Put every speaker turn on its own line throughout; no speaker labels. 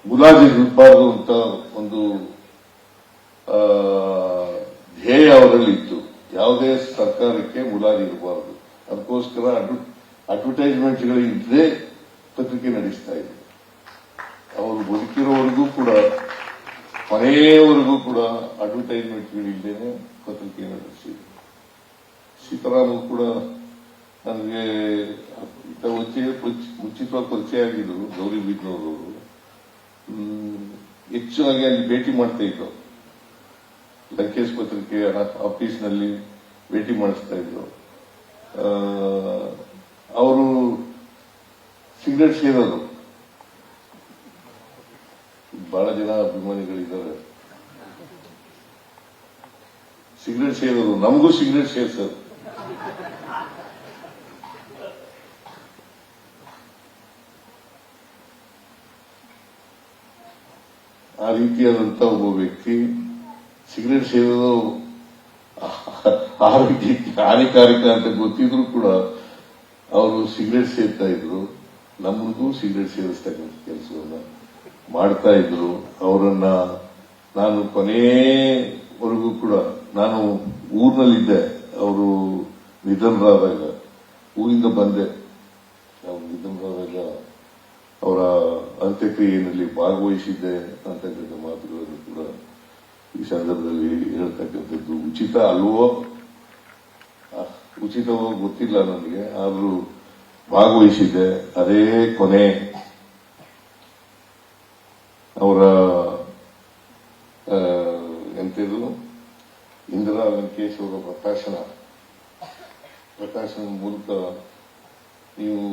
ಮುಲಾಜಿರಬಾರದು ಅಂತ ಒಂದು ಧ್ಯೇಯ ಅವರಲ್ಲಿ ಇತ್ತು. ಯಾವುದೇ ಸರ್ಕಾರಕ್ಕೆ ಮುಲಾಜಿ ಇರಬಾರದು, ಅದಕ್ಕೋಸ್ಕರ ಅಡ್ವರ್ಟೈಸ್ಮೆಂಟ್ಗಳು ಇದ್ದೇ ಪತ್ರಿಕೆ ನಡೆಸ್ತಾ ಇದ್ರು. ಅವರು ಬದುಕಿರೋವರೆಗೂ ಕೂಡ, ಕೊನೆಯವರೆಗೂ ಕೂಡ ಅಡ್ವರ್ಟೈಸ್ಮೆಂಟ್ಗಳಿಲ್ಲದೇನೆ ಪತ್ರಿಕೆ ನಡೆಸಿದ್ರು. ಸೀತಾರಾಮನ್ ಕೂಡ ನನಗೆ ಮುಂಚಿತವಾಗಿ ಪರಿಚಯ ಆಗಿದ್ರು. ಗೌರಿಬಿದನೂರು ಹೆಚ್ಚಾಗಿ ಅಲ್ಲಿ ಭೇಟಿ ಮಾಡ್ತಾ ಇದ್ರು. ಲಂಕೇಶ್ ಪತ್ರಿಕೆ ಆಫೀಸ್ನಲ್ಲಿ ಭೇಟಿ ಮಾಡಿಸ್ತಾ ಇದ್ರು. ಅವರು ಸಿಗರೇಟ್ ಸೇರೋದು, ಬಹಳ ಜನ ಅಭಿಮಾನಿಗಳಿದ್ದಾರೆ. ಸಿಗರೇಟ್ ಸೇರೋದು, ನಮಗೂ ಸಿಗರೇಟ್ ಸೇರ್ಸೋದು. ಆ ರೀತಿಯಾದಂತ ಒಬ್ಬ ವ್ಯಕ್ತಿ ಸಿಗರೇಟ್ ಸೇರೋದು ಆರೋಗ್ಯಕ್ಕೆ ಹಾನಿಕಾರಕ ಅಂತ ಗೊತ್ತಿದ್ರು ಕೂಡ ಅವರು ಸಿಗರೇಟ್ ಸೇರ್ತಾ ಇದ್ರು. ನಮಗೂ ಸಿಗರೇಟ್ ಸೇರಿಸ್ತಕ್ಕಂಥ ಕೆಲಸವನ್ನ ಮಾಡ್ತಾ ಇದ್ರು. ಅವರನ್ನ ನಾನು ಕೊನೆವರೆಗೂ ಕೂಡ, ನಾನು ಊರಿನಲ್ಲಿದ್ದೆ ಅವರು ನಿಧನರಾದಾಗ, ಊರಿಂದ ಬಂದೆ. ನಾವು ನಿಧನರಾದಾಗ ಅವರ ಅಂತ್ಯಕ್ರಿಯೆಯಲ್ಲಿ ಭಾಗವಹಿಸಿದ್ದೆ ಅಂತಕ್ಕಂಥ ಮಾತುಗಳನ್ನು ಕೂಡ ಈ ಸಂದರ್ಭದಲ್ಲಿ ಹೇಳ್ತಕ್ಕಂಥದ್ದು ಉಚಿತ ಅಲ್ವೋ ಉಚಿತವೋ ಗೊತ್ತಿಲ್ಲ ನನಗೆ, ಆದರೂ ಭಾಗವಹಿಸಿದ್ದೆ. ಅದೇ ಕೊನೆ ಅವರ ಎಂತಿದ್ರು ಇಂದಿರಾ ಲಂಕೇಶ್ ಅವರ ಪ್ರಕಾಶನ ಮೂಲಕ ನೀವು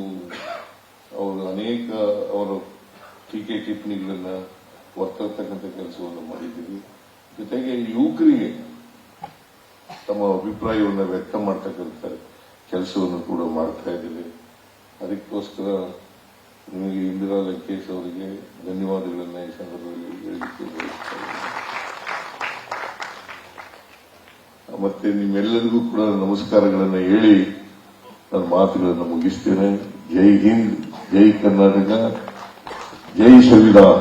ಅವರು ಅನೇಕ ಅವರ ಟೀಕೆ ಟಿಪ್ಪಣಿಗಳನ್ನ ಹೊರತರ್ತಕ್ಕಂಥ ಕೆಲಸವನ್ನು ಮಾಡಿದ್ದೀವಿ. ಜೊತೆಗೆ ಯುವಕರಿಗೆ ತಮ್ಮ ಅಭಿಪ್ರಾಯವನ್ನು ವ್ಯಕ್ತ ಮಾಡ್ತಕ್ಕಂಥ ಕೆಲಸವನ್ನು ಕೂಡ ಮಾಡ್ತಾ ಇದ್ದೀವಿ. ಅದಕ್ಕೋಸ್ಕರ ನಿಮಗೆ ಇಂದಿರಾ ಲಂಕೇಶ್ ಅವರಿಗೆ ಧನ್ಯವಾದಗಳನ್ನು ಈ ಸಂದರ್ಭದಲ್ಲಿ ಹೇಳಲಿಕ್ಕೆ ಬಯಸ್ತಾರೆ. ಮತ್ತೆ ನಿಮ್ಮೆಲ್ಲರಿಗೂ ಕೂಡ ನಮಸ್ಕಾರಗಳನ್ನು ಹೇಳಿ ನನ್ನ ಮಾತುಗಳನ್ನು ಮುಗಿಸ್ತೇನೆ. ಜೈ ಹಿಂದ್, ಜೈ ಕರ್ನಾಟಕ, ಜೈ ಸಂವಿಧಾನ.